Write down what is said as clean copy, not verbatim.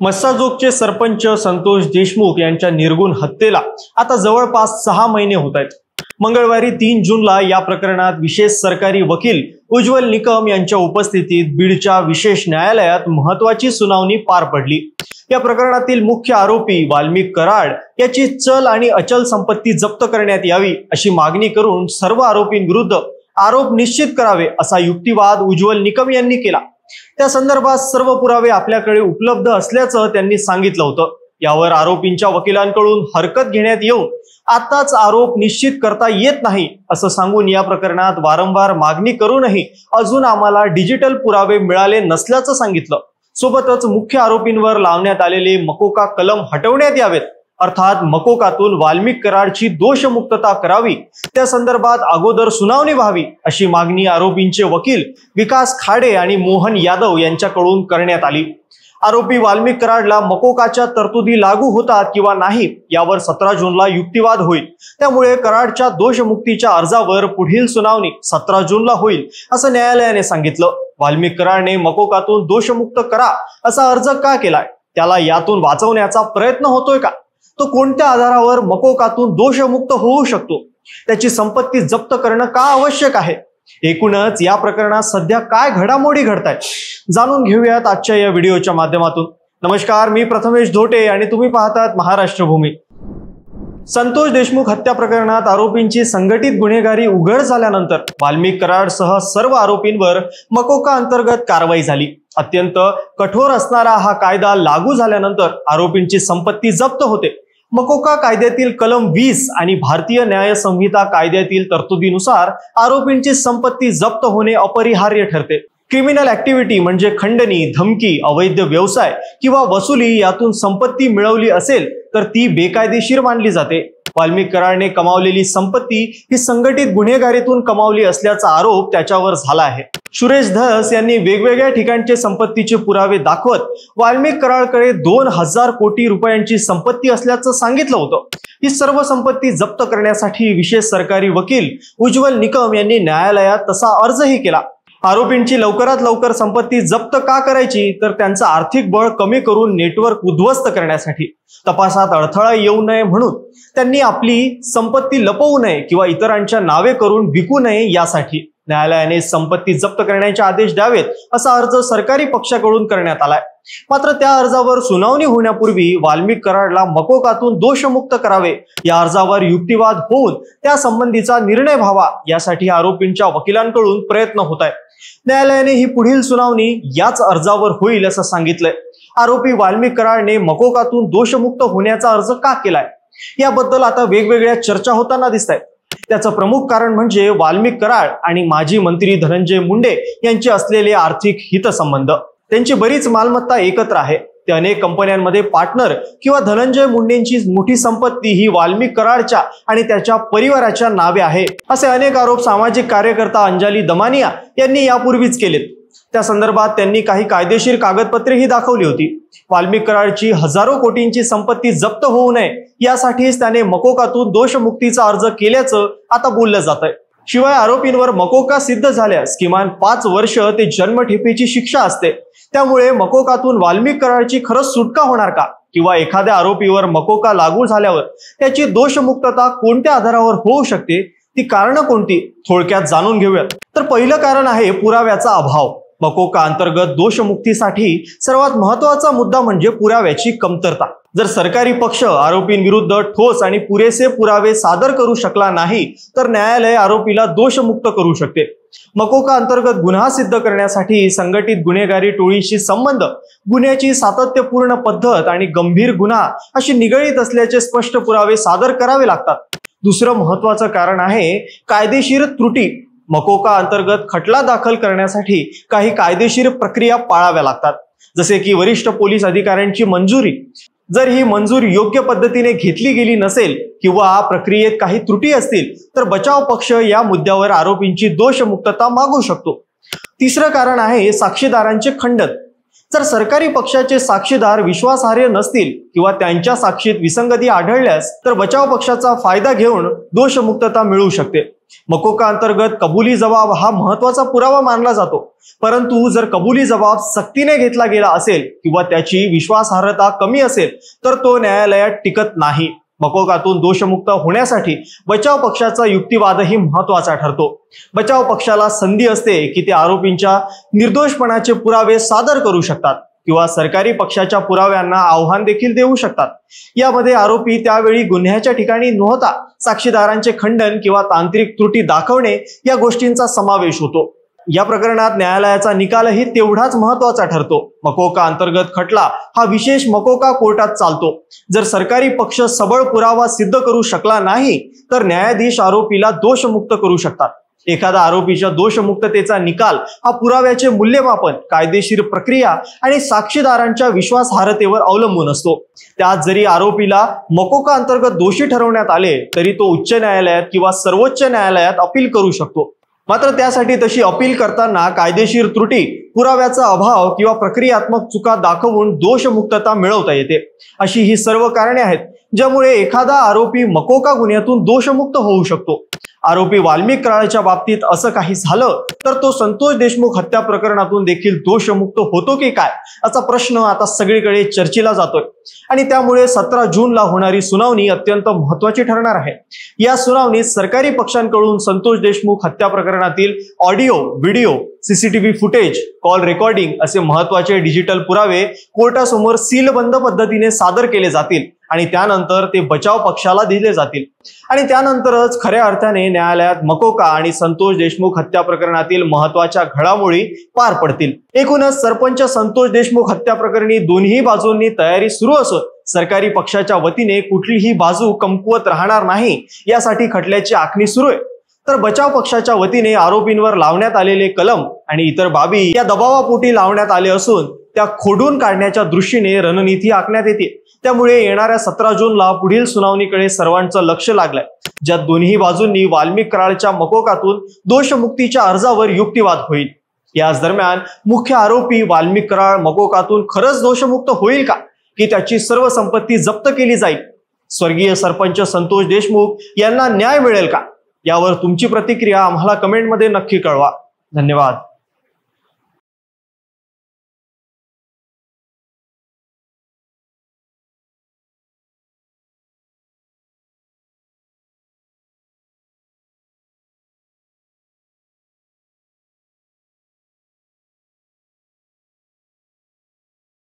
मस्साजोगचे सरपंच संतोष देशमुख यांच्या निर्गुण हत्येला आता जवळपास 6 महिने होत आहेत। मंगळवारी 3 जूनला या प्रकरणात विशेष सरकारी वकील उज्ज्वल निकम यांच्या उपस्थितीत बीडच्या विशेष न्यायालयात महत्त्वाची सुनावणी पार पडली। या प्रकरणातील मुख्य आरोपी वाल्मिक कराड याची चल आणि अचल संपत्ती जप्त करण्यात यावी अशी मागणी करून सर्व आरोपींविरुद्ध आरोप निश्चित करावे असा युक्तिवाद उज्ज्वल निकम यांनी केला। त्या संदर्भात सर्व पुरावे आपल्याकडे उपलब्ध असल्याचं त्यांनी सांगितलं होतं। यावर आरोपींच्या वकिलांकडून हरकत घेण्यात येऊन आताच आरोप निश्चित करता येत नाही असं सांगून या प्रकरणात वारंवार मागणी करूनही अजून आम्हाला डिजिटल पुरावे मिळाले नसल्याचं सांगितलं। सोबतच मुख्य आरोपींवर लावण्यात आलेले मकोका कलम हटवण्यात यावेत, अर्थात मकोकातून वाल्मिक कराडची दोषमुक्तता करावी, त्या संदर्भात अगोदर सुनावणी व्हावी अशी मागणी आरोपींचे वकील विकास खाडे आणि मोहन यादव यांच्याकडून करण्यात आली। आरोपी वाल्मिक कराडला मकोकाच्या तरतुदी लागू होतात किंवा नाही यावर 17 जूनला युक्तिवाद होईल, त्यामुळे कराडच्या दोषमुक्तीच्या अर्जावर पुढील सुनावणी 17 जूनला होईल असं न्यायालयाने सांगितलं। वाल्मिक कराडने मकोकातून दोषमुक्त करा असा अर्ज का केलाय, त्याला यातून वाचवण्याचा प्रयत्न होतोय का, तो कोणत्या आधारावर मकोकातून दोषमुक्त होऊ शकतो, त्याची संपत्ती जप्त करणं का आवश्यक आहे, एकूणच या प्रकरणात सध्या काय घडामोडी घडतायत जाणून घेऊयात आजच्या या व्हिडिओच्या माध्यमातून। नमस्कार, मी प्रथमेश धोटे आणि तुम्ही पाहतात महाराष्ट्र भूमी। संतोष देशमुख हत्या प्रकरणात आरोपींची संघटित गुन्हेगारी उघड झाल्यानंतर वाल्मिक कराडसह सर्व आरोपींवर मकोका अंतर्गत कारवाई झाली। अत्यंत कठोर असणारा हा कायदा लागू झाल्यानंतर आरोपींची संपत्ती जप्त होते। मकोका कायद्यातील कलम 20 आणि भारतीय न्याय संहिता कायद्यातील तरतुदीनुसार आरोपींची संपत्ती जप्त होणे अपरिहार्य ठरते। क्रिमिनल ऍक्टिव्हिटी म्हणजे खंडणी, धमकी, अवैध व्यवसाय किंवा वसुली यातून संपत्ती मिळवली असेल तर ती बेकायदेशीर मानली जाते। वाल्मिक कराडने कमावलेली संपत्ती ही संघटित गुन्हेगारीतून कमावली असल्याचा आरोप त्याच्यावर झाला आहे। सुरेश धस यांनी वेगवेगळ्या ठिकाणचे संपत्तीचे पुरावे दाखवत वाल्मिक कराडकडे 2000 कोटी रुपयांची संपत्ती असल्याचं सांगितलं होतं। ही सर्व संपत्ती जप्त करण्यासाठी विशेष सरकारी वकील उज्ज्वल निकम यांनी न्यायालयात तसा अर्जही केला। आरोपींची लवकरात लवकर संपत्ती जप्त का करायची, तर त्यांचं आर्थिक बळ कमी करून नेटवर्क उद्ध्वस्त करण्यासाठी, तपासात अडथळा येऊ नये म्हणून, त्यांनी आपली संपत्ती लपवू नये किंवा इतरांच्या नावे करून विकू नये यासाठी न्यायालयाने संपत्ती जप्त करण्याचे आदेश द्यावेत असा अर्ज सरकारी पक्षाकडून करण्यात आलाय। मात्र त्या अर्जावर सुनावणी होण्यापूर्वी वाल्मिक कराडला मकोकातून दोषमुक्त करावे या अर्जावर युक्तिवाद होऊन त्या संबंधीचा निर्णय व्हावा यासाठी आरोपींच्या वकिलांकडून प्रयत्न होत आहे। न्यायालयाने ही पुढील सुनावणी याच अर्जावर होईल असं सांगितलंय। आरोपी वाल्मिक कराडने मकोकातून दोषमुक्त होण्याचा अर्ज का केलाय याबद्दल आता वेगवेगळ्या चर्चा होताना दिसत आहेत। त्याचं प्रमुख कारण म्हणजे वाल्मिक कराड आणि माजी मंत्री धनंजय मुंडे यांचे असलेले आर्थिक हितसंबंध। त्यांची बरीच मालमत्ता एकत्र आहे, ते अनेक कंपन्यांमध्ये पार्टनर किंवा धनंजय मुंडेंची मोठी संपत्ती ही वाल्मिक कराडच्या आणि त्याच्या परिवाराच्या नावे आहे असे अनेक आरोप सामाजिक कार्यकर्ता अंजली दमानिया यांनी यापूर्वीच केलेत। त्या संदर्भात त्यांनी काही कायदेशीर कागदपत्रेही दाखवली होती। वाल्मिक कराडची हजारो कोटींची संपत्ती जप्त होऊ नये यासाठीच त्याने मकोकातून दोषमुक्तीचा अर्ज केल्याचं आता बोललं जात आहे। शिवाय आरोपींवर मकोका सिद्ध झाल्यास किमान 5 वर्ष ते जन्मठेपेची शिक्षा असते। त्यामुळे मकोकातून वाल्मिक कराडची खरंच सुटका होणार का, किंवा एखाद्या आरोपीवर मकोका लागू झाल्यावर त्याची दोषमुक्तता कोणत्या आधारावर होऊ शकते, ती कारणं कोणती, थोडक्यात जाणून घेऊयात। तर पहिलं कारण आहे पुराव्याचा अभाव। मकोका अंतर्गत दोषमुक्तीसाठी सर्वात महत्त्वाचा मुद्दा म्हणजे पुराव्याची कमतरता। जर सरकारी पक्ष आरोपींविरुद्ध ठोस आणि पुरेसे पुरावे सादर करू शकला नाही तर न्यायालय आरोपीला दोषमुक्त करू शकते। मकोका अंतर्गत गुन्हा सिद्ध करण्यासाठी संघटित गुन्हेगारी टोळीशी संबंध, गुन्ह्याची सातत्यपूर्ण पद्धत आणि गंभीर गुन्हा अशी निगडीत असल्याचे स्पष्ट पुरावे सादर करावे लागतात। दुसरं महत्त्वाचं कारण आहे कायदेशीर त्रुटी। मकोका अंतर्गत खटला दाखल करण्यासाठी काही कायदेशीर प्रक्रिया पाळाव्या लागतात, जसे की वरिष्ठ पोलीस अधिकाऱ्यांची मंजुरी। जर ही मंजुरी योग्य पद्धतीने घेतली गेली नसेल किंवा प्रक्रियेत काही त्रुटी असतील तर बचाव पक्ष या मुद्द्यावर आरोपींची दोषमुक्तता मागू शकतो। तिसरं कारण आहे साक्षीदारांचे खंडन। जर सरकारी पक्षाचे साक्षीदार विश्वासार्ह नसतील किंवा त्यांच्या साक्षीत विसंगती आढळल्यास तर बचाव पक्षाचा फायदा घेऊन दोषमुक्तता मिळू शकते। मकोका अंतर्गत कबुली जबाब हा महत्वाचा पुरावा मानला जातो, परंतु जर कबुली जबाब सक्तीने घेतला गेला असेल किंवा त्याची विश्वासार्हता कमी असेल तर तो न्यायालयात टिकत नाही. मकोकातून दोषमुक्त होण्यासाठी बचाव पक्षाचा युक्तिवादही महत्वाचा ठरतो. बचाव पक्षाला संधी असते की ते आरोपींच्या निर्दोषपणाचे पुरावे सादर करू शकतात किंवा सरकारी पक्षाच्या पुराव्यांना आव्हान देखील देऊ शकतात. यामध्ये आरोपी त्यावेळी गुन्ह्याच्या ठिकाणी नव्हता, साक्षीदारांचे खंडन किंवा तांत्रिक त्रुटी दाखवणे या गोष्टींचा समावेश होतो. या प्रकरणात न्यायालयाचा निकालही तेवढाच महत्वाचा ठरतो. मकोका अंतर्गत खटला हा विशेष मकोका कोर्टात चालतो. जर सरकारी पक्ष सबळ पुरावा सिद्ध करू शकला नाही तर न्यायाधीश आरोपीला दोषमुक्त करू शकतात. एखाद्या आरोपीच्या दोषमुक्ततेचा निकाल हा पुराव्याचे मूल्यमापन, कायदेशीर प्रक्रिया आणि साक्षीदारांच्या विश्वासार्हतेवर अवलंबून असतो. त्यात जरी आरोपीला मकोका अंतर्गत दोषी ठरवण्यात आले तरी तो उच्च न्यायालयात किंवा सर्वोच्च न्यायालयात अपील करू शकतो. मात्र त्यासाठी तशी अपील करताना कायदेशीर त्रुटी, पुराव्याचा अभाव किंवा प्रक्रियात्मक चुका दाखवून दोषमुक्तता मिळवता येते. अशी ही सर्व कारणे आहेत ज्यामुळे एखादा आरोपी मकोका गुन्ह्यातून दोषमुक्त होऊ शकतो. आरोपी वाल्मिक कराळच्या बाबतीत असं काही झालं तर तो संतोष देशमुख हत्या प्रकरणातून देखील दोषमुक्त होतो की काय असा प्रश्न आता सगळीकडे चर्चेला जातोय आणि त्यामुळे 17 जूनला होणारी सुनावणी अत्यंत महत्त्वाची ठरणार आहे. या सुनावणीत सरकारी पक्षांकडून संतोष देशमुख हत्या प्रकरणातील audio, video, CCTV footage, call recording असे महत्त्वाचे डिजिटल पुरावे कोर्टासमोर सीलबंद पद्धतीने सादर केले जातील आणि त्यानंतर ते बचाव पक्षाला दिले जातील आणि त्यानंतरच खऱ्या अर्थाने न्यायालयात मकोका आणि संतोष देशमुख हत्या प्रकरणातील महत्त्वाच्या घडामोडी पार पडतील. एकूणच सरपंच संतोष देशमुख हत्या प्रकरणी दोन्ही बाजूंनी तयारी सुरू असून सरकारी पक्षाच्या वतीने कुठलीही बाजू कमकुवत राहणार नाही यासाठी खटल्याची आखणी सुरू आहे. तर बचाव पक्षाच्या वतीने आरोपींवर लावण्यात आलेले कलम आणि इतर बाबी या दबावापोटी लावण्यात आले असून त्या खोडून काढण्याच्या दृष्टीने रणनीती आखण्यात येते. त्यामुळे येणाऱ्या 17 जूनला पुढील सुनावणीकडे सर्वांचं लक्ष लागलंय, ज्यात दोन्ही बाजूंनी वाल्मिक कराळच्या मकोकातून दोषमुक्तीच्या अर्जावर युक्तिवाद होईल. याच दरम्यान मुख्य आरोपी वाल्मिक कराळ मकोकातून खरंच दोषमुक्त होईल का, की त्याची सर्व संपत्ती जप्त केली जाईल? स्वर्गीय सरपंच संतोष देशमुख यांना न्याय मिळेल का? यावर तुमची प्रतिक्रिया आम्हाला कमेंटमध्ये नक्की कळवा. धन्यवाद.